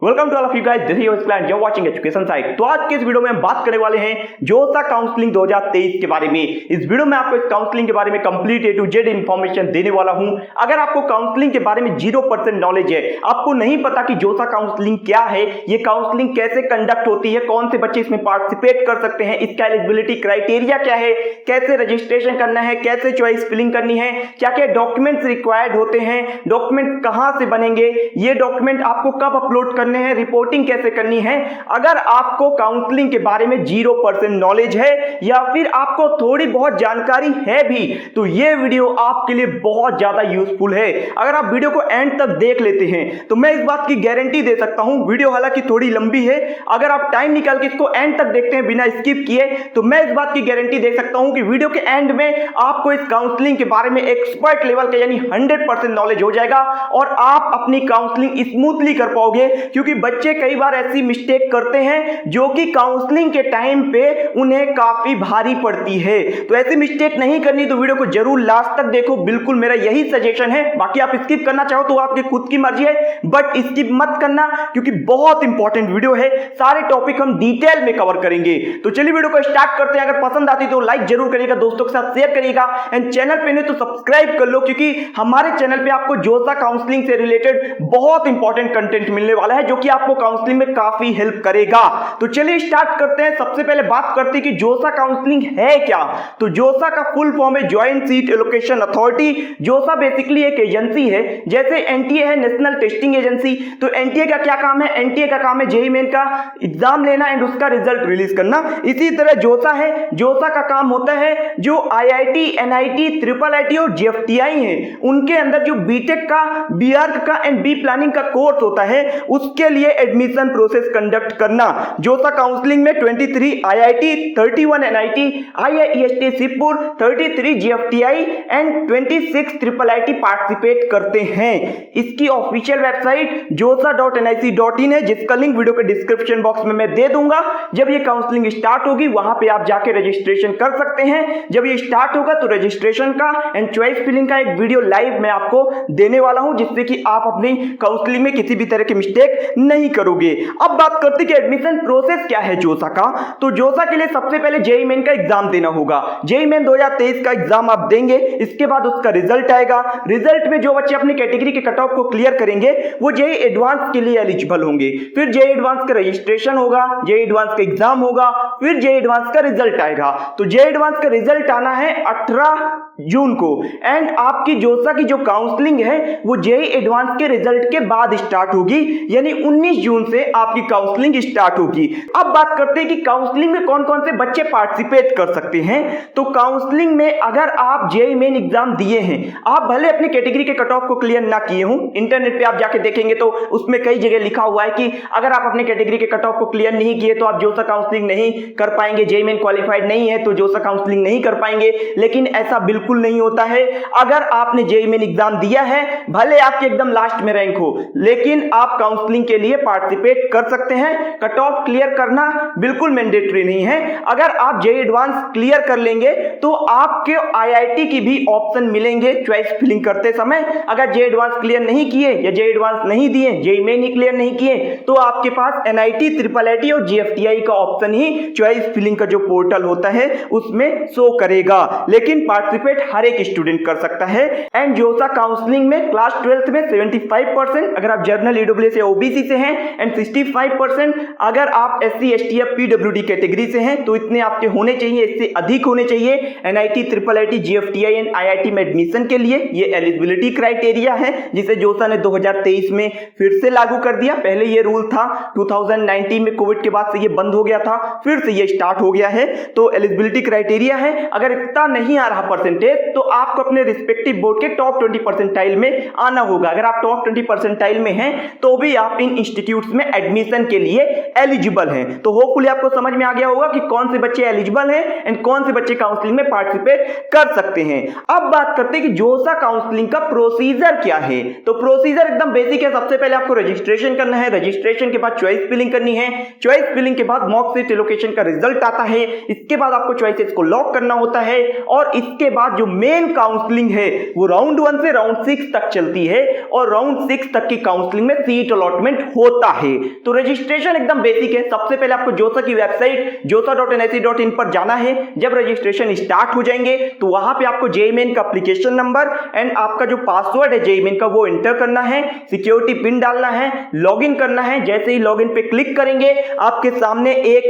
Welcome to all of you guys, this is your client, you are watching education site. तो आज के इस video में हम बात करने वाले हैं जोसा काउंसलिंग 2023 के बारे में। इस वीडियो में आपको इस काउंसलिंग के बारे में complete A to Z information देने वाला हूं। अगर आपको काउंसलिंग के बारे में 0% नॉलेज है, आपको नहीं पता कि जोसा काउंसलिंग क्या है, ये काउंसलिंग कैसे कंडक्ट होती है, कौन से बच्चे इसमें पार्टिसिपेट कर सकते हैं, इसका एलिजिबिलिटी क्राइटेरिया क्या है, कैसे रजिस्ट्रेशन करना है, कैसे चॉइस फिलिंग करनी है, क्या क्या डॉक्यूमेंट्स रिक्वायर्ड होते हैं, डॉक्यूमेंट कहां से बनेंगे, ये डॉक्यूमेंट आपको कब अपलोड करने हैं, रिपोर्टिंग कैसे करनी है। अगर आपको काउंसलिंग के बारे में 0% नॉलेज है या फिर आपको थोड़ी बहुत जानकारी है भी, तो ये वीडियो आपके लिए बहुत ज्यादा यूजफुल है। अगर आप वीडियो को एंड तक देख लेते हैं तो मैं इस बात की गारंटी दे सकता हूं, वीडियो हालांकि थोड़ी लंबी है, अगर आप टाइम निकाल के इसको एंड तक देखते हैं बिना स्किप किए, तो मैं इस बात की गारंटी दे सकता हूं कि वीडियो के एंड में आपको इस काउंसलिंग के बारे में एक्सपर्ट लेवल का यानी 100% नॉलेज हो जाएगा और आप अपनी काउंसलिंग स्मूथली कर पाओगे। क्योंकि बच्चे कई बार ऐसी मिस्टेक करते हैं जो कि काउंसलिंग के टाइम पे उन्हें काफी भारी पड़ती है। तो ऐसी मिस्टेक नहीं करनी, तो वीडियो को जरूर लास्ट तक देखो, बिल्कुल मेरा यही सजेशन है। बाकी आप स्किप करना चाहो तो आपकी खुद की मर्जी है, बट स्किप मत करना क्योंकि बहुत इंपॉर्टेंट वीडियो है। सारे टॉपिक हम डिटेल में कवर करेंगे। तो चलिए वीडियो को स्टार्ट करते हैं। अगर पसंद आती तो लाइक जरूर करिएगा, दोस्तों के साथ शेयर करिएगा, एंड चैनल पे नहीं तो सब्सक्राइब कर लो, क्योंकि हमारे चैनल पे आपको जोसा काउंसलिंग से रिलेटेड बहुत इंपॉर्टेंट कंटेंट मिलने वाला है जो कि आपको काउंसलिंग में काफी हेल्प करेगा। तो चलिए स्टार्ट करते हैं। सबसे पहले बात करते हैं कि जोसा काउंसलिंग है क्या। तो जोसा का फुल फॉर्म है ज्वाइंट सीट एलोकेशन अथॉरिटी। जोसा बेसिकली एक एजेंसी है, जैसे एनटीए है नेशनल टेस्टिंग एजेंसी। तो एनटीए का क्या काम है? एनटीए का काम है जेईई मेन का एग्जाम लेना एंड उसका रिजल्ट रिलीज करना। इसी तरह जोसा है, जोसा का काम होता है जो आईआईटी, एनआईटी, ट्रिपल आईटी और जेएफटीआई है, उनके अंदर जो बीटेक का, बीआर्क का एंड बी प्लानिंग का कोर्स होता है, उसके लिए एडमिशन प्रोसेस कंडक्ट करना। जोसा काउंसलिंग में 23 IIT, 31 NIT, IIEST Shivpur, 33 GFTI and 26 triple IT participate करते हैं। इसकी ऑफिशियल वेबसाइट josa.nic.in है, जिसका लिंक वीडियो के डिस्क्रिप्शन बॉक्स में मैं दे दूंगा। जब ये काउंसलिंग स्टार्ट होगी वहां पे आप जाके रजिस्ट्रेशन कर सकते हैं। जब ये स्टार्ट होगा तो रजिस्ट्रेशन का एंड चॉइस फिलिंग का एक वीडियो लाइव मैं आपको देने वाला हूं, जिससे कि आप अपनी काउंसलिंग में किसी भी तरह की मिस्टेक नहीं करोगे। अब बात करते हैं कि एडमिशन प्रोसेस क्या है जोसा का। तो जोसा के लिए सबसे पहले जेईई मेन का एग्जाम देना होगा। जेईई मेन 2023 का एग्जाम आप देंगे, इसके बाद उसका रिजल्ट आएगा। रिजल्ट में जो बच्चे अपनी कैटेगरी के कट ऑफ को क्लियर करेंगे वो जेईई एडवांस के लिए एलिजिबल होंगे। फिर जेईई एडवांस का रजिस्ट्रेशन होगा, जेईई एडवांस का एग्जाम होगा, फिर जेईई एडवांस का रिजल्ट आएगा। तो जेईई एडवांस का रिजल्ट आना है 18 जून को, एंड आपकी जोसा की जो काउंसलिंग है वो जेईई एडवांस के रिजल्ट के बाद स्टार्ट होगी, यानी 19 जून से आपकी काउंसलिंग स्टार्ट होगी। अब बात करते हैं कि काउंसलिंग में कौन कौन से बच्चे पार्टिसिपेट कर सकते हैं। तो काउंसलिंग में अगर आप जेईई मेन एग्जाम दिए हैं, आप भले अपनी कैटेगरी के कट ऑफ को क्लियर ना किए हों, इंटरनेट पे आप जाके देखेंगे तो उसमें कई जगह लिखा हुआ है कि अगर आप अपने कैटेगरी के कट ऑफ को क्लियर नहीं किए तो आप जोसा काउंसलिंग नहीं कर पाएंगे, जेईई मेन क्वालिफाइड नहीं है तो जोसा काउंसलिंग नहीं कर पाएंगे। लेकिन ऐसा बिल्कुल नहीं होता है। अगर आपने जेईई मेन एग्जाम दिया है, भले आपके एकदम लास्ट में रैंक हो, लेकिन आप काउंसलिंग के लिए पार्टिसिपेट कर सकते हैं। कट ऑफ क्लियर करना बिल्कुल मैंडेटरी नहीं है। अगर आप जेईई एडवांस क्लियर कर लेंगे तो आपके आईआईटी की भी ऑप्शन मिलेंगे चॉइस फिलिंग करते समय। अगर जेईई एडवांस क्लियर नहीं किए या जेईई एडवांस नहीं दिए, जेईई मेन ही क्लियर नहीं किए, तो आपके पास एनआईटी, ट्रिपल आईटी और जेएफटीआई का ऑप्शन ही चॉइस फिलिंग का जो पोर्टल होता है उसमें शो करेगा। लेकिन पार्टिसिपेट हर एक स्टूडेंट कर सकता है। एंड जोसा काउंसलिंग में क्लास 12th में 75% अगर आप जर्नल, ईडब्ल्यूएस या ओबीसी से हैं, एंड 65% अगर आप एससी, एसटी या पीडब्ल्यूडी कैटेगरी से हैं, तो इतने आपके होने चाहिए, इससे अधिक होने चाहिए NIT, triple IT, GFTI and IIT में एडमिशन के लिए। ये एलिजिबिलिटी क्राइटेरिया है जिसे जोसा ने 2023 में फिर से लागू कर दिया। पहले ये रूल था 2019 में, कोविड के बाद से ये बंद हो गया था, फिर से ये स्टार्ट हो गया है। तो एलिजिबिलिटी क्राइटेरिया है, अगर इतना नहीं आ रहा परसेंटेज तो आपको अपने रिस्पेक्टिव बोर्ड के टॉप 20 परसेंटाइल में आना होगा। अगर आप टॉप 20 परसेंटाइल में हैं तो भी आप इन इंस्टीट्यूट्स में एडमिशन के लिए एलिजिबल हैं। तो होपफुली आपको समझ में आ गया होगा कि कौन से बच्चे एलिजिबल हैं एंड कौन से बच्चे काउंसलिंग में पार्टिसिपेट कर सकते हैं। अब बात करते हैं कि जोसा काउंसलिंग का प्रोसीजर क्या है। तो प्रोसीजर एकदम बेसिक है। सबसे पहले आपको रजिस्ट्रेशन करना है, रजिस्ट्रेशन के बाद चॉइस फिलिंग करनी है, चॉइस फिलिंग के बाद मॉक सीट एलोकेशन का रिजल्ट आता है, इसके बाद आपको चॉइसेस को लॉक करना होता है और इसके बाद बाद जो मेन काउंसलिंग है वो राउंड 1 से राउंड 6 तक चलती है और राउंड 6 तक की काउंसलिंग में सीट अलॉटमेंट होता है। तो रजिस्ट्रेशन एकदम बेसिक है। सबसे पहले आपको जोसा की वेबसाइट josa.nic.in पर जाना है। जब रजिस्ट्रेशन स्टार्ट हो जाएंगे तो वहां पे आपको जेईई मेन का एप्लीकेशन नंबर एंड आपका जो पासवर्ड है जेईई मेन का वो एंटर करना है, सिक्योरिटी पिन डालना है, लॉगिन करना है। जैसे ही लॉगिन पे क्लिक करेंगे आपके सामने एक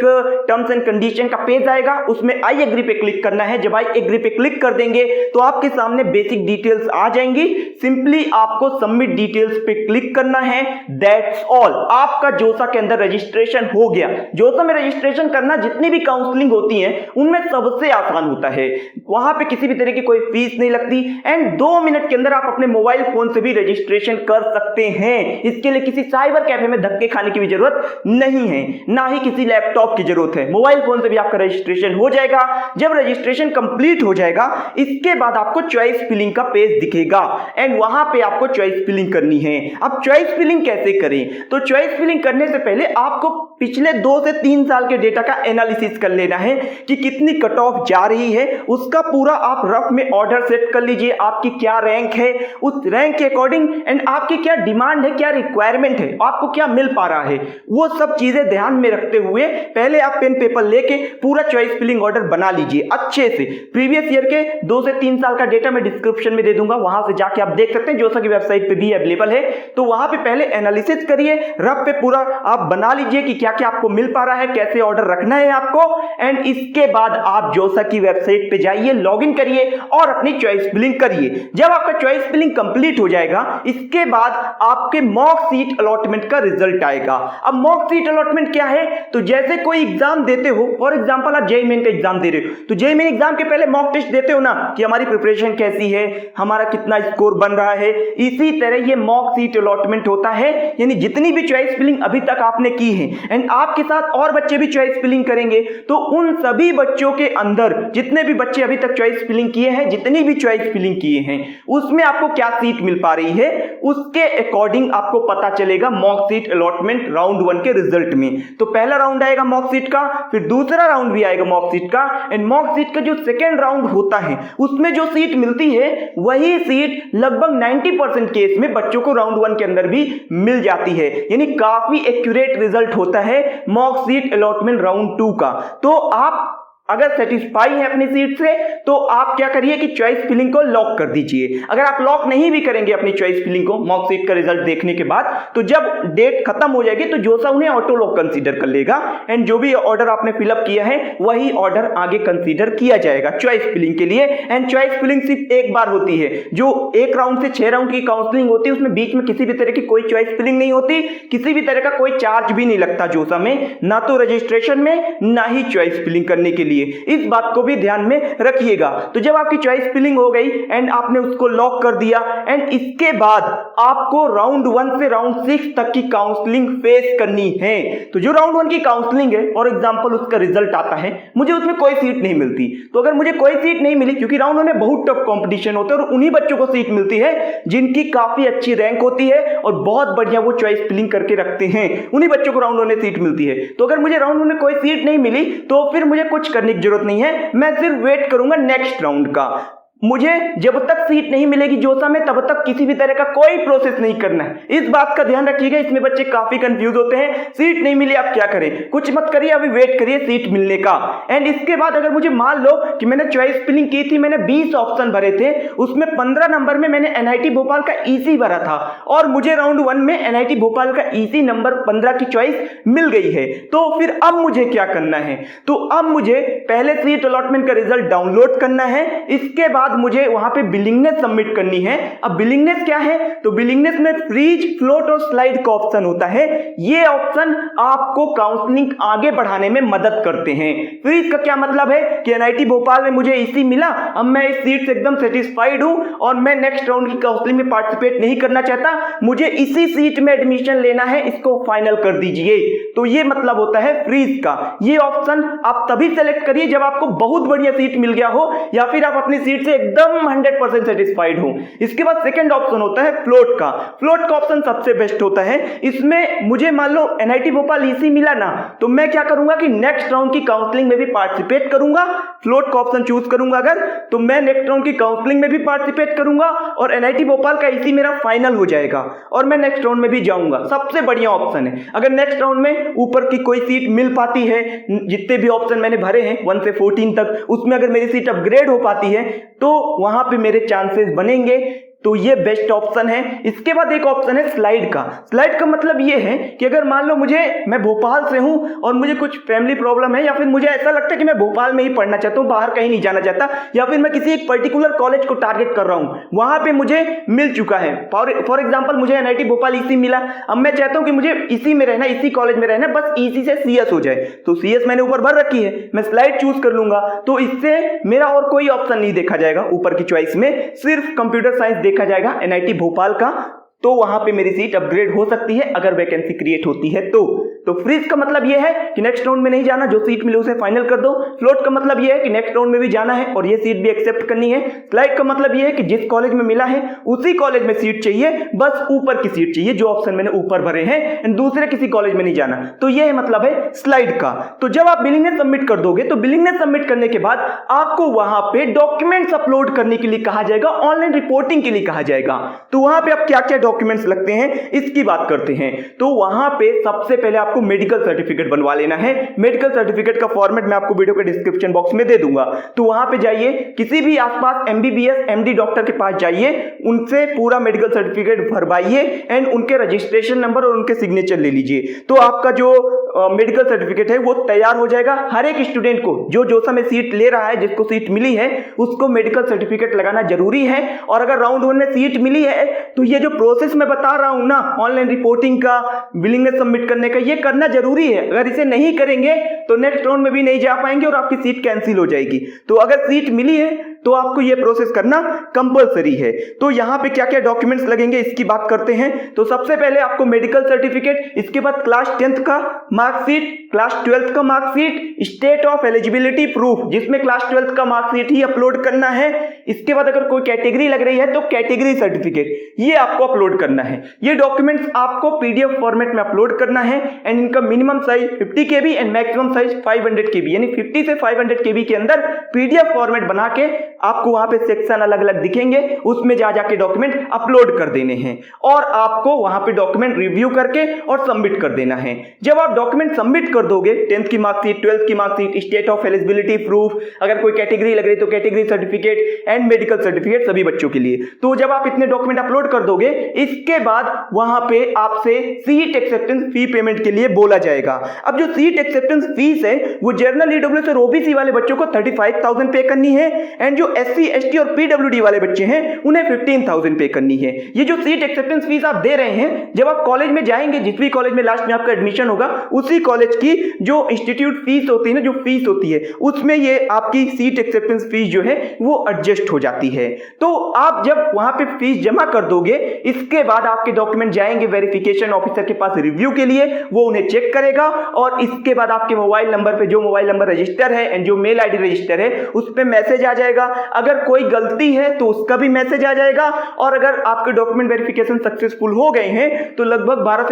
टर्म्स एंड कंडीशन का पेज आएगा, उसमें आई एग्री पे क्लिक करना है। जब आई एग्री पे क्लिक कर देंगे तो आपके सामने बेसिक डिटेल्स आ जाएंगी। सिंपली आपको सबमिट डिटेल्स पे क्लिक करना है, दैट्स ऑल। आपका जोसा के अंदर रजिस्ट्रेशन हो गया। जोसा में रजिस्ट्रेशन करना जितनी भी काउंसलिंग होती है उनमें सबसे आसान होता है। वहां पे किसी भी तरह की कोई फीस नहीं लगती एंड 2 मिनट के अंदर आप अपने मोबाइल फोन से भी रजिस्ट्रेशन कर सकते हैं। इसके लिए किसी साइबर कैफे में धक्के खाने की भी जरूरत नहीं है, ना ही किसी लैपटॉप की जरूरत है। मोबाइल फोन से भी आपका रजिस्ट्रेशन हो जाएगा। जब रजिस्ट्रेशन कंप्लीट हो जाएगा इसके बाद आपको चॉइस फिलिंग का पेज दिखेगा एंड वहां पे आपको चॉइस फिलिंग करनी है। अब चॉइस फिलिंग कैसे करें? तो चॉइस फिलिंग करने से पहले आपको पिछले 2 से 3 साल के डेटा का एनालिसिस कर लेना है कि कितनी कट ऑफ जा रही है। उसका पूरा आप रफ में ऑर्डर सेट कर लीजिए। आपकी क्या रैंक है, उस रैंक के अकॉर्डिंग एंड आपकी क्या डिमांड है, क्या रिक्वायरमेंट है, आपको क्या मिल पा रहा है, वो सब चीजें ध्यान में रखते हुए पहले आप पेन पेपर लेके पूरा चॉइस फिलिंग ऑर्डर बना लीजिए अच्छे से। प्रीवियस ईयर के 2 से 3 साल का डेटा मैं डिस्क्रिप्शन में दे दूंगा, वहां से जाके आप देख सकते हैं। जोसा की वेबसाइट पे भी अवेलेबल है। तो वहां पे पहले एनालिसिस करिए, रफ पे पूरा आप बना लीजिए कि क्या क्या आपको मिल पा रहा है, कैसे ऑर्डर रखना है आपको एंड इसके बाद आप जोसा की वेबसाइट पे जाइए, लॉगिन करिए और अपनी चॉइस फिलिंग करिए। जब आपका चॉइस फिलिंग कंप्लीट हो जाएगा इसके बाद आपके मॉक सीट अलॉटमेंट का रिजल्ट आएगा। अब मॉक सीट अलॉटमेंट क्या है? तो जैसे कोई एग्जाम देते हो, फॉर एग्जांपल आप जेईई मेन का एग्जाम दे रहे हो, तो जेईई मेन एग्जाम के पहले मॉक टेस्ट देते हो ना कि हमारी प्रिपरेशन कैसी है, हमारा कितना स्कोर बन रहा है। इसी तरह ये मॉक सीट अलॉटमेंट होता है, यानी जितनी भी चॉइस फिलिंग अभी तक आपने की है एंड आपके साथ और बच्चे भी चॉइस फिलिंग करेंगे तो उन सभी बच्चों के अंदर जितने भी बच्चे अभी तक चॉइस फिलिंग किए हैं, जितनी भी चॉइस फिलिंग किए हैं उसमें आपको क्या सीट मिल पा रही है उसके अकॉर्डिंग आपको पता चलेगा मॉक सीट अलॉटमेंट राउंड 1 के रिजल्ट में। तो पहला राउंड आएगा मॉक सीट का, फिर दूसरा राउंड भी आएगा मॉक सीट का एंड मॉक सीट का जो सेकेंड राउंड होता है उसमें जो सीट मिलती है वही सीट लगभग 90% केस में बच्चों को राउंड 1 के अंदर भी मिल जाती है, यानी काफी एक्यूरेट रिजल्ट होता है मॉक सीट अलॉटमेंट राउंड 2 का। तो आप अगर सेटिस्फाई है अपनी सीट से तो आप क्या करिए कि चॉइस फिलिंग को लॉक कर दीजिए। अगर आप लॉक नहीं भी करेंगे अपनी चॉइस फिलिंग को मॉक सीट का रिजल्ट देखने के बाद, तो जब डेट खत्म हो जाएगी तो जोसा उन्हें ऑटो लॉक कंसीडर कर लेगा एंड जो भी ऑर्डर आपने फिलअप किया है वही ऑर्डर आगे कंसीडर किया जाएगा चॉइस फिलिंग के लिए। एंड चॉइस फिलिंग सिर्फ एक बार होती है, जो 1 राउंड से 6 राउंड की काउंसलिंग होती है उसमें बीच में किसी भी तरह की कोई चॉइस फिलिंग नहीं होती, किसी भी तरह का कोई चार्ज भी नहीं लगता जोसा में, ना तो रजिस्ट्रेशन में ना ही चॉइस फिलिंग करने के लिए। इस बात को भी ध्यान में रखिएगा। तो जब आपकी चॉइस फिलिंग हो गई एंड आपने उसको लॉक कर दिया एंड इसके बाद आपको राउंड 1 से राउंड 6 तक की काउंसलिंग फेस करनी है। तो जो राउंड 1 की काउंसलिंग है फॉर एग्जांपल उसका रिजल्ट आता है, मुझे उसमें कोई सीट नहीं मिलती, तो अगर मुझे कोई सीट नहीं मिली क्योंकि राउंड 1 में बहुत टफ कंपटीशन होता है और उन्हीं बच्चों को सीट मिलती है जिनकी काफी अच्छी रैंक होती है और बहुत बढ़िया वो चॉइस फिलिंग करके रखते हैं, उन्हीं बच्चों को राउंड 1 में सीट मिलती है। तो अगर मुझे राउंड 1 में कोई सीट नहीं मिली तो फिर मुझे कुछ करने की जरूरत नहीं है, मैं सिर्फ वेट करूंगा नेक्स्ट राउंड का। मुझे जब तक सीट नहीं मिलेगी जोसा में तब तक किसी भी तरह का कोई प्रोसेस नहीं करना है। इस बात का ध्यान रखिएगा, इसमें बच्चे काफी कंफ्यूज होते हैं। सीट नहीं मिली आप क्या करें? कुछ मत करिए, अभी वेट करिए सीट मिलने का। एंड इसके बाद अगर मुझे मान लो कि मैंने चॉइस फिलिंग की थी, मैंने 20 ऑप्शन भरे थे, उसमें 15 नंबर में मैंने एनआईटी भोपाल का ईसी भरा था और मुझे राउंड 1 में एनआईटी भोपाल का ईसी नंबर 15 की चॉइस मिल गई है, तो फिर अब मुझे क्या करना है? तो अब मुझे पहले सीट अलॉटमेंट का रिजल्ट डाउनलोड करना है, इसके बाद मुझे वहां पे बिलिंगनेस सबमिट करनी है। अब बिलिंगनेस क्या है? तो बिलिंगनेस में फ्रीज, फ्लोट और स्लाइड का ऑप्शन होता है। ये ऑप्शन आपको काउंसलिंग आगे बढ़ाने में मदद करते हैं। फ्रीज का क्या मतलब है कि एनआईटी भोपाल में मुझे ईसी मिला, अब मैं इस सीट से एकदम सेटिस्फाइड हूं और मैं नेक्स्ट राउंड की काउंसलिंग में पार्टिसिपेट नहीं करना चाहता, मुझे इसी सीट में एडमिशन लेना है, इसको फाइनल कर दीजिए। तो ये मतलब होता है फ्रीज का। ये ऑप्शन आप तभी सेलेक्ट करिए जब आपको बहुत बढ़िया सीट मिल गया हो या फिर आप अपनी सीट से एकदम 100% सेटिस्फाइड हो। इसके बाद सेकंड ऑप्शन होता है फ्लोट का। फ्लोट का ऑप्शन सबसे बेस्ट होता है। इसमें मुझे मान लो एनआईटी भोपाल ईसी मिला ना, तो मैं क्या करूंगा कि नेक्स्ट राउंड की काउंसलिंग में भी पार्टिसिपेट करूंगा। फ्लोट का ऑप्शन चूज करूंगा अगर, तो मैं नेक्स्ट राउंड की काउंसलिंग में भी पार्टिसिपेट करूंगा और एनआईटी भोपाल का ईसी मेरा फाइनल हो जाएगा और मैं नेक्स्ट राउंड में भी जाऊंगा। सबसे बढ़िया ऑप्शन है। अगर नेक्स्ट राउंड में ऊपर की कोई सीट मिल पाती है, जितने भी ऑप्शन मैंने भरे हैं 1 से 14 तक, उसमें अगर मेरी सीट अपग्रेड हो पाती है तो वहां पे मेरे चांसेस बनेंगे। तो ये बेस्ट ऑप्शन है। इसके बाद एक ऑप्शन है स्लाइड का। स्लाइड का मतलब ये है कि अगर मान लो मैं भोपाल से हूं और मुझे कुछ फैमिली प्रॉब्लम है या फिर मुझे ऐसा लगता है कि मैं भोपाल में ही पढ़ना चाहता हूं, बाहर कहीं नहीं जाना चाहता, या फिर मैं किसी एक पर्टिकुलर कॉलेज को टारगेट कर रहा हूं, वहां पे मुझे मिल चुका है। फॉर एग्जाम्पल मुझे एनआईटी भोपाल ईसी मिला, अब मैं चाहता हूं कि मुझे इसी में रहना, इसी कॉलेज में रहना, बस ईसी से सीएस हो जाए। तो सीएस मैंने ऊपर भर रखी है, मैं स्लाइड चूज कर लूंगा, तो इससे मेरा और कोई ऑप्शन नहीं देखा जाएगा ऊपर की चॉइस में, सिर्फ कंप्यूटर साइंस देखा जाएगा एनआईटी भोपाल का। तो वहां पे मेरी सीट अपग्रेड हो सकती है अगर वैकेंसी क्रिएट होती है तो फ्रीज का मतलब यह है कि नेक्स्ट राउंड में नहीं जाना, जो सीट मिले उसे फाइनल कर दो। फ्लोट का मतलब यह है कि नेक्स्ट राउंड में भी जाना है और ये सीट भी एक्सेप्ट करनी है। स्लाइड का मतलब यह है कि जिस कॉलेज में मिला है उसी कॉलेज में सीट चाहिए, बस ऊपर की सीट चाहिए, जो ऑप्शन मैंने ऊपर भरे हैं, दूसरे किसी कॉलेज में नहीं जाना। तो यह मतलब है स्लाइड का। तो जब आप बिलिंगनेस सबमिट कर दोगे तो बिलिंगनेस सबमिट करने के बाद आपको वहां पे डॉक्यूमेंट्स अपलोड करने के लिए कहा जाएगा, ऑनलाइन रिपोर्टिंग के लिए कहा जाएगा। तो वहां पे आप क्या क्या डॉक्यूमेंट्स लगते हैं इसकी बात करते हैं। तो वहां पे सबसे पहले आपको मेडिकल सर्टिफिकेट बनवा लेना है। मेडिकल सर्टिफिकेट का फॉर्मेट मैं आपको वीडियो के डिस्क्रिप्शन बॉक्स में दे दूंगा। तो वहां पे जाइए, किसी भी आसपास एमबीबीएस एमडी डॉक्टर के पास जाइए, उनसे पूरा मेडिकल सर्टिफिकेट भरवाइए एंड उनके रजिस्ट्रेशन नंबर और उनके सिग्नेचर ले लीजिए। तो आपका जो मेडिकल सर्टिफिकेट है वो तैयार हो जाएगा। हर एक स्टूडेंट को जो समय सीट ले रहा है, जिसको सीट मिली है, उसको मेडिकल सर्टिफिकेट लगाना जरूरी है। और अगर राउंड 1 में सीट मिली है तो ये जो प्रोसेस मैं बता रहा हूं ना, ऑनलाइन रिपोर्टिंग का, बिलिंगनेस सबमिट करने का, ये करना जरूरी है। अगर इसे नहीं करेंगे तो नेक्स्ट राउंड में भी नहीं जा पाएंगे और आपकी सीट कैंसिल हो जाएगी। तो अगर सीट मिली है तो आपको यह प्रोसेस करना कंपलसरी है। तो यहां पे क्या क्या डॉक्यूमेंट्स लगेंगे इसकी बात करते हैं। तो सबसे पहले आपको मेडिकल सर्टिफिकेट, इसके बाद क्लास 10th का मार्कशीट, क्लास 12th का marksheet, state of eligibility proof, जिसमें क्लास 12th का मार्कशीट ही अपलोड करना है। इसके बाद अगर कोई कैटेगरी लग रही है तो कैटेगरी सर्टिफिकेट, ये आपको अपलोड करना है। ये डॉक्यूमेंट्स आपको पीडीएफ फॉर्मेट में अपलोड करना है एंड इनका minimum size 50 KB and maximum size 500 KB, यानी 50 से 500 KB के अंदर पीडीएफ फॉर्मेट बना के आपको वहां पे सेक्शन अलग अलग दिखेंगे, उसमें जाके डॉक्यूमेंट अपलोड कर देने हैं और आपको वहां पे डॉक्यूमेंट रिव्यू करके और सबमिट कर देना है। जब आप डॉक्यूमेंट सबमिट कर दोगे, 10th की मार्कशीट, 12th की marksheet, state of eligibility proof, अगर कोई कैटेगरी लग रही तो category certificate and medical certificate सभी बच्चों के लिए, तो जब आप इतने डॉक्यूमेंट अपलोड कर दोगे, इसके बाद वहां पे आपसे सीट एक्सेप्टेंस फी पेमेंट के लिए बोला जाएगा। अब जो सीट एक्सेप्टेंस फीस है वो जनरल ईडब्ल्यूएस और ओबीसी वाले बच्चों को 35,000 पे करनी है एंड जो एससी एसटी और पीडब्ल्यूडी वाले बच्चे हैं उन्हें 15,000 पे करनी है। ये जो सीट एक्सेप्टेंस फीस आप दे रहे हैं, जब आप कॉलेज में जाएंगे, जिस भी कॉलेज में लास्ट में आपका एडमिशन होगा, उसी कॉलेज की जो इंस्टीट्यूट फीस होती है ना, जो फीस होती है, उसमें ये आपकी सीट एक्सेप्टेंस फीस जो है वो एडजस्ट हो जाती है। तो आप जब वहां पे फीस जमा कर दोगे, इसके बाद आपके डॉक्यूमेंट जाएंगे वेरिफिकेशन ऑफिसर के पास रिव्यू के लिए, वो उन्हें चेक करेगा और इसके बाद आपके मोबाइल नंबर पे, जो मोबाइल नंबर रजिस्टर है एंड जो मेल आईडी रजिस्टर है, उस पे मैसेज आ जाएगा। अगर कोई गलती है तो उसका भी मैसेज आ जाएगा और अगर आपके डॉक्यूमेंट वेरिफिकेशन सक्सेसफुल हो गए हैं तो लगभग 12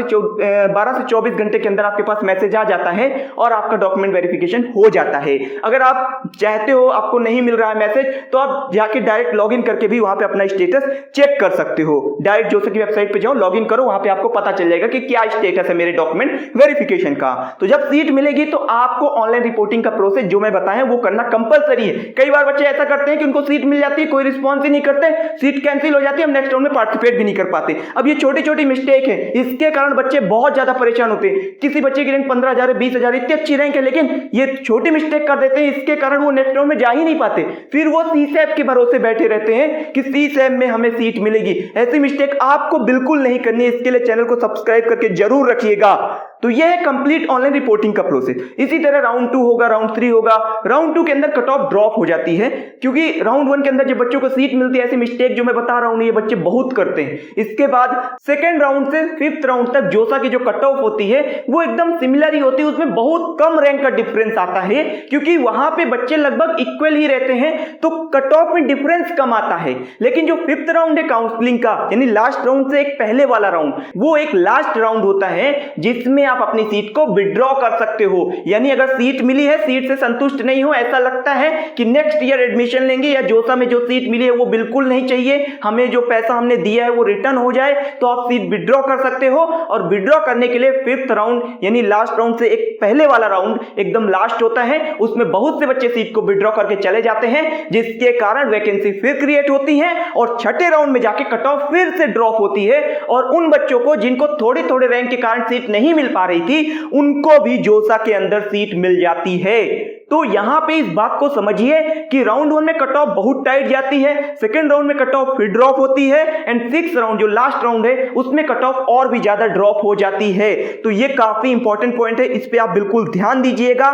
से 24 घंटे के अंदर आपके पास मैसेज आ जाता है और आपका डॉक्यूमेंट वेरिफिकेशन हो जाता है। अगर आप चाहते हो, आपको नहीं मिल रहा है मैसेज, तो आप जाके डायरेक्ट लॉगिन करके भी वहां पे अपना स्टेटस चेक कर सकते हो। डायरेक्ट जोसे की वेबसाइट पे जाओ, लॉगिन करो, वहां पे आपको पता चल जाएगा कि क्या स्टेटस है मेरे डॉक्यूमेंट वेरिफिकेशन का। तो जब सीट मिलेगी तो आपको ऑनलाइन रिपोर्टिंग का प्रोसेस जो मैं बताया वो करना कंपलसरी है। कई बार बच्चे ऐसा करते हैं कि उनको सीट मिल जाती है, कोई रिस्पॉन्स ही नहीं करते, सीट कैंसिल हो जाती है, हम नेक्स्ट राउंड में पार्टिसिपेट भी नहीं कर पाते। अब ये छोटी छोटी मिस्टेक है, इसके कारण बच्चे बहुत ज्यादा परेशान होते हैं। किसी बच्चे की रैंक 15,000 20,000 इतनी अच्छी रैंक है, लेकिन ये छोटी मिस्टेक कर देते हैं, इसके कारण वो नेक्स्ट राउंड में जा ही नहीं पाते। फिर वो सीसैप के भरोसे बैठे रहते हैं कि सीसैप में हमें सीट मिलेगी। ऐसी मिस्टेक आपको बिल्कुल नहीं करनी है। इसके लिए चैनल को सब्सक्राइब करके जरूर रखिएगा। तो यह है कंप्लीट ऑनलाइन रिपोर्टिंग का प्रोसेस। इसी तरह राउंड 2 होगा, राउंड 3 होगा। राउंड 2 के अंदर कट ऑफ ड्रॉप हो जाती है, क्योंकि राउंड 1 के अंदर जब बच्चों को सीट मिलती है, ऐसी मिस्टेक जो मैं बता रहा हूं ये बच्चे बहुत करते हैं। इसके बाद सेकेंड राउंड से 5th राउंड तक जोसा की जो कट ऑफ होती है वो एकदम सिमिलर ही होती है, उसमें बहुत कम रैंक का डिफरेंस आता है, क्योंकि वहां पे बच्चे लगभग इक्वल ही रहते हैं, तो कट ऑफ में डिफरेंस कम आता है। लेकिन जो 5th राउंड है काउंसलिंग का, यानी लास्ट राउंड से एक पहले वाला राउंड, वो एक लास्ट राउंड होता है जिसमें आप अपनी सीट को विड्रॉ कर सकते हो। यानी अगर सीट मिली है, सीट से संतुष्ट नहीं हो, ऐसा लगता है कि नेक्स्ट ईयर एडमिशन लेंगे या जोसा में जो सीट मिली है वो बिल्कुल नहीं चाहिए, हमें जो पैसा हमने दिया है वो रिटर्न हो जाए, तो आप सीट विड्रॉ कर सकते हो। और विड्रॉ करने के लिए 5th राउंड यानी लास्ट राउंड से एक पहले वाला राउंड एकदम लास्ट होता है, उसमें बहुत से बच्चे सीट को विड्रॉ करके चले जाते हैं, जिसके कारण वैकेंसी फिर क्रिएट होती है और छठे राउंड में जाके कट ऑफ फिर से ड्रॉप होती है। और उन बच्चों को जिनको थोड़े थोड़े रैंक के कारण सीट नहीं मिल पा रही थी, उनको भी जोसा के अंदर सीट मिल जाती है। तो यहां पे इस बात को समझिए कि राउंड 1 में कट ऑफ बहुत टाइट जाती है, सेकंड राउंड में कट ऑफ फिर ड्रॉप होती है, एंड 6th राउंड जो लास्ट राउंड है उसमें कट ऑफ और भी ज्यादा ड्रॉप हो जाती है। तो ये काफी इंपॉर्टेंट पॉइंट है, इस पे आप बिल्कुल ध्यान दीजिएगा।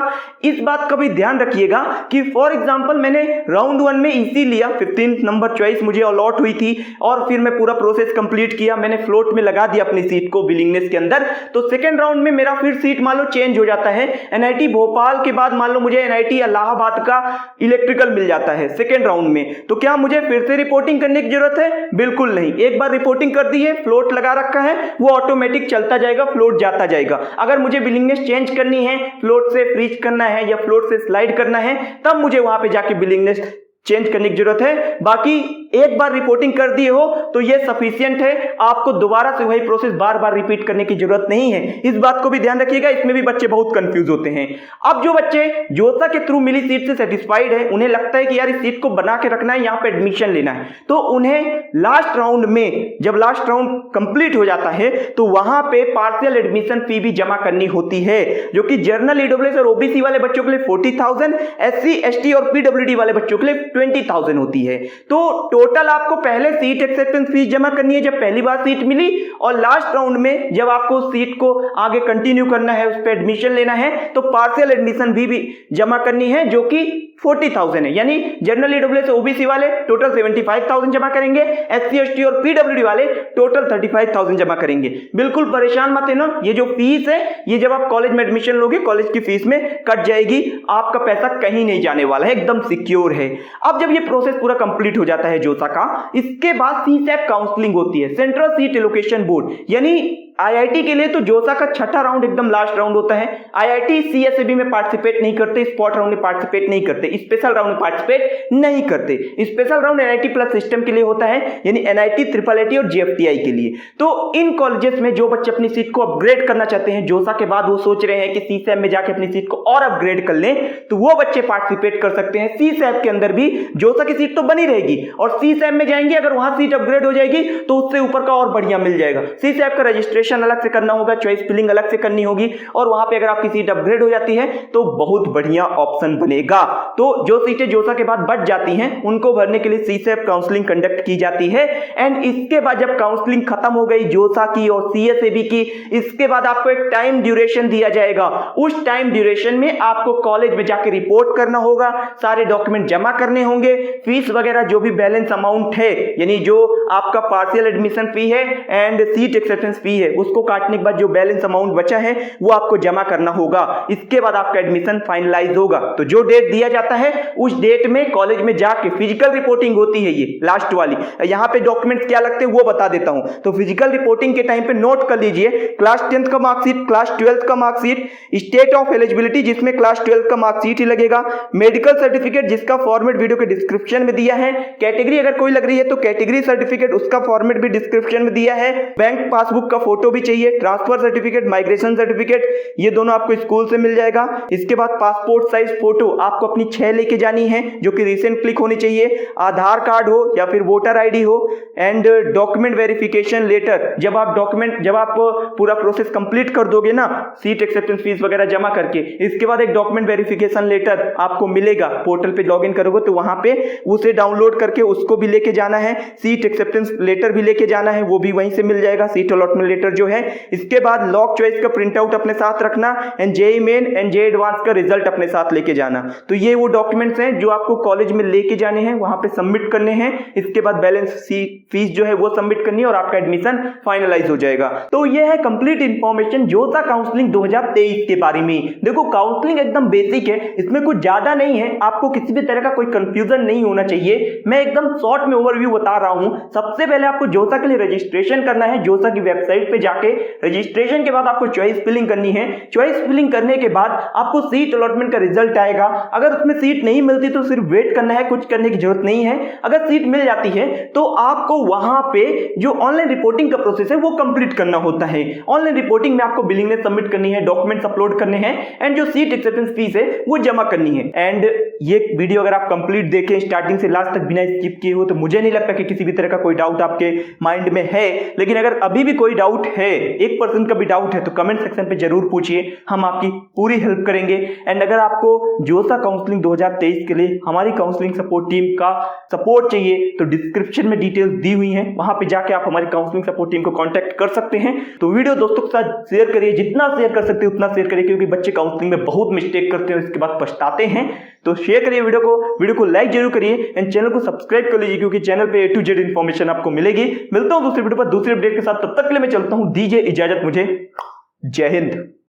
इस बात का भी ध्यान रखिएगा कि फॉर एग्जांपल मैंने राउंड 1 में इजी लिया, 15 नंबर चॉइस मुझे अलॉट हुई थी, और फिर मैं पूरा प्रोसेस कंप्लीट किया, मैंने फ्लोट में लगा दिया अपनी सीट को विलिंगनेस के अंदर। तो सेकंड राउंड में मेरा फिर सीट मान लो चेंज हो जाता है, एनआईटी भोपाल के बाद मान लो मुझे एनआईटी इलाहाबाद का इलेक्ट्रिकल मिल जाता है सेकेंड राउंड में, तो क्या मुझे फिर से रिपोर्टिंग करने की जरूरत है? बिल्कुल नहीं। एक बार रिपोर्टिंग कर दी है, फ्लोट लगा रखा है, वो ऑटोमेटिक चलता जाएगा, फ्लोट जाता जाएगा। अगर मुझे विलिंगनेस चेंज करनी है, फ्लोट से फ्रीज करना है या फ्लोट से स्लाइड करना है, तब मुझे वहां पे जाके विलिंगनेस चेंज करने की जरूरत है। बाकी एक बार रिपोर्टिंग कर दिए हो तो यह सफिशिएंट है, आपको दोबारा से वही प्रोसेस बार बार रिपीट करने की जरूरत नहीं है। इस बात को भी ध्यान रखिएगा, इसमें भी बच्चे बहुत कंफ्यूज होते हैं। अब जो बच्चे जोसा के थ्रू मिली सीट से सेटिस्फाइड है, उन्हें लगता है कि यार इस सीट को बना के रखना है, यहां पे एडमिशन लेना है, तो उन्हें लास्ट राउंड में, जब लास्ट राउंड कंप्लीट हो जाता है, तो वहां पे पार्शियल एडमिशन फी भी जमा करनी होती है, जो कि जनरल ईडब्ल्यूएस और ओबीसी वाले बच्चों के लिए 40,000, एससी एसटी और पीडब्ल्यूडी वाले बच्चों के लिए 20,000 होती है। तो टोटल आपको पहले सीट एक्सेप्टेंस फीस जमा करनी है जब पहली बार सीट मिली, और लास्ट राउंड में जब आपको सीट को आगे कंटिन्यू करना है, उस पर एडमिशन लेना है, तो पार्शियल एडमिशन भी जमा करनी है, जो कि 40,000 है। यानी जनरल ईडब्ल्यूएस ओबीसी वाले टोटल 75,000 जमा करेंगे, एससी एसटी और पीडब्ल्यूडी वाले टोटल 35,000 जमा करेंगे। बिल्कुल परेशान मत है ना, ये जो फीस है ये जब आप कॉलेज में एडमिशन लोगे, कॉलेज की फीस में कट जाएगी, आपका पैसा कहीं नहीं जाने वाला है, एकदम सिक्योर है। अब जब ये प्रोसेस पूरा कंप्लीट हो जाता है जोसा का, इसके बाद सीसैट काउंसलिंग होती है, सेंट्रल सीट एलोकेशन बोर्ड। यानी आईआईटी के लिए तो जोसा का छठा राउंड एकदम लास्ट राउंड होता है। आईआईटी सीएसएबी में पार्टिसिपेट नहीं करते, स्पॉट राउंड में पार्टिसिपेट नहीं करते, स्पेशल राउंड में पार्टिसिपेट नहीं करते। Special round NIT plus system के लिए होता है, यानी एनआईटी, ट्रिपल आईटी और जेएफटीआई के लिए। तो इन कॉलेजेस में जो बच्चे अपनी सीट को अपग्रेड करना चाहते हैं जोसा के बाद, वो सोच रहे हैं कि सीसैट में जाके अपनी सीट को और अपग्रेड कर लें, तो वो बच्चे पार्टिसिपेट कर सकते हैं। सीसैट के अंदर भी जोसा की सीट तो बनी रहेगी, और सीसैट में जाएंगे, अगर वहां सीट अपग्रेड हो जाएगी तो उससे ऊपर का और बढ़िया मिल जाएगा। सीसैट का रजिस्ट्रेशन अलग से करना होगा, चॉइस फिलिंग अलग से करनी होगी, और वहां पे अगर आपकी सीट अपग्रेड हो जाती है तो बहुत बढ़िया ऑप्शन बनेगा। तो जो सीटें जोसा के बाद बच जाती हैं, उनको भरने के लिए सीसैट काउंसलिंग कंडक्ट की जाती है। एंड इसके बाद जब काउंसलिंग खत्म हो गई जोसा की और सीएसएबी की, इसके बाद आपको एक टाइम ड्यूरेशन दिया जाएगा। उस टाइम ड्यूरेशन में आपको कॉलेज में जाकर रिपोर्ट करना होगा, सारे डॉक्यूमेंट जमा करने होंगे, फीस वगैरह जो भी बैलेंस अमाउंट है, यानी जो आपका पार्शियल एडमिशन फी है एंड सीट एक्सेप्टेंस फी है, उसको काटने के बाद जो बैलेंस अमाउंट बचा है वो आपको जमा करना होगा। इसके बाद आपका एडमिशन फाइनलाइज होगा। तो जो डेट दिया जाता है उस डेट में कॉलेज में जाके फिजिकल रिपोर्टिंग होती है, ये लास्ट वाली। यहां पे डॉक्यूमेंट्स क्या लगते हैं वो बता देता हूं। तो फिजिकल रिपोर्टिंग के टाइम पे नोट कर लीजिए, क्लास 10th का मार्कशीट, क्लास 12th का मार्कशीट, स्टेट ऑफ एलिजिबिलिटी जिसमें क्लास 12th का मार्कशीट ही लगेगा, मेडिकल सर्टिफिकेट जिसका फॉर्मेट वीडियो के डिस्क्रिप्शन में दिया है, कैटेगरी अगर कोई लग रही है तो कैटेगरी सर्टिफिकेट, उसका फॉर्मेट भी डिस्क्रिप्शन में दिया है, बैंक पासबुक का फोटो भी चाहिए, ट्रांसफर सर्टिफिकेट, माइग्रेशन सर्टिफिकेट, ये दोनों आपको स्कूल से मिल जाएगा। इसके बाद पासपोर्ट साइज फोटो आपको अपनी 6 लेके जानी है, जो कि रिसेंट क्लिक होनी चाहिए, आधार कार्ड हो या फिर वोटर आईडी हो, एंड डॉक्यूमेंट वेरिफिकेशन लेटर। जब आप पूरा प्रोसेस कंप्लीट कर दोगे ना, सीट एक्सेप्टेंस फीस वगैरह जमा करके, इसके बाद एक डॉक्यूमेंट वेरिफिकेशन लेटर आपको मिलेगा, पोर्टल पे लॉगिन करोगे तो वहां पे उसे डाउनलोड करके उसको भी लेके जाना है, सीट एक्सेप्टेंस लेटर भी लेके जाना है, वो भी वहीं से मिल जाएगा, सीट अलॉटमेंट लेटर जो है, इसके बाद लॉक चॉइस का प्रिंट आउट अपने साथ रखना and JEE main and JEE advance का रिजल्ट अपने साथ लेके जाना। तो ये वो डॉक्यूमेंट्स हैं जो आपको कॉलेज में लेके जाने हैं, वहां पे सबमिट करने हैं। इसके बाद बैलेंस फीस जो है वो सबमिट करनी है और आपका एडमिशन फाइनलाइज हो जाएगा। तो ये है कंप्लीट इंफॉर्मेशन जोसा काउंसलिंग 2023 के बारे में। देखो काउंसलिंग एकदम बेसिक है, इसमें कुछ ज्यादा नहीं है, आपको किसी भी तरह का कोई कंफ्यूजन नहीं होना चाहिए। मैं एकदम शॉर्ट में ओवरव्यू बता रहा हूं। सबसे पहले आपको जोसा के लिए रजिस्ट्रेशन करना है, जोसा की वेबसाइट पे जाके रजिस्ट्रेशन के बाद आपको चॉइस फिलिंग करनी है। चॉइस फिलिंग करने के बाद आपको सीट अलॉटमेंट का रिजल्ट आएगा। अगर उसमें सीट नहीं मिलती तो सिर्फ वेट करना है, कुछ करने की जरूरत नहीं है। अगर सीट मिल जाती है तो आपको वहां पे जो ऑनलाइन रिपोर्टिंग का प्रोसेस है वो कंप्लीट करना होता है। ऑनलाइन रिपोर्टिंग में आपको बिलिंगनेस सबमिट करनी है, डॉक्यूमेंट्स अपलोड करने हैं एंड जो सीट एक्सेप्टेंस फीस है वो जमा करनी है। एंड ये वीडियो अगर आप कंप्लीट देखें स्टार्टिंग से लास्ट तक बिना स्किप किए हो तो मुझे नहीं लगता कि किसी भी तरह का कोई डाउट आपके माइंड में है। लेकिन अगर अभी भी कोई डाउट है, 1% का भी डाउट है, तो कमेंट सेक्शन पे जरूर पूछिए, हम आपकी पूरी हेल्प करेंगे। एंड अगर आपको जोसा काउंसलिंग 2023 के लिए हमारी काउंसलिंग सपोर्ट टीम का सपोर्ट चाहिए तो डिस्क्रिप्शन में डिटेल्स दी हुई हैं, वहां पे जाके आप हमारी काउंसलिंग सपोर्ट टीम को कांटेक्ट कर सकते हैं। तो वीडियो दोस्तों के साथ शेयर करिए, जितना शेयर कर सकते हैं उतना शेयर करिए, क्योंकि बच्चे काउंसलिंग में बहुत मिस्टेक करते हैं, इसके बाद पछताते हैं। तो शेयर करिए वीडियो को लाइक जरूर करिए एंड चैनल को सब्सक्राइब कर लीजिए, क्योंकि चैनल पे A to Z इन्फॉर्मेशन आपको मिलेगी। मिलता हूं दूसरी वीडियो पर दूसरे अपडेट के साथ, तब तक के लिए मैं चलता हूं, दीजिए इजाजत मुझे। जय हिंद।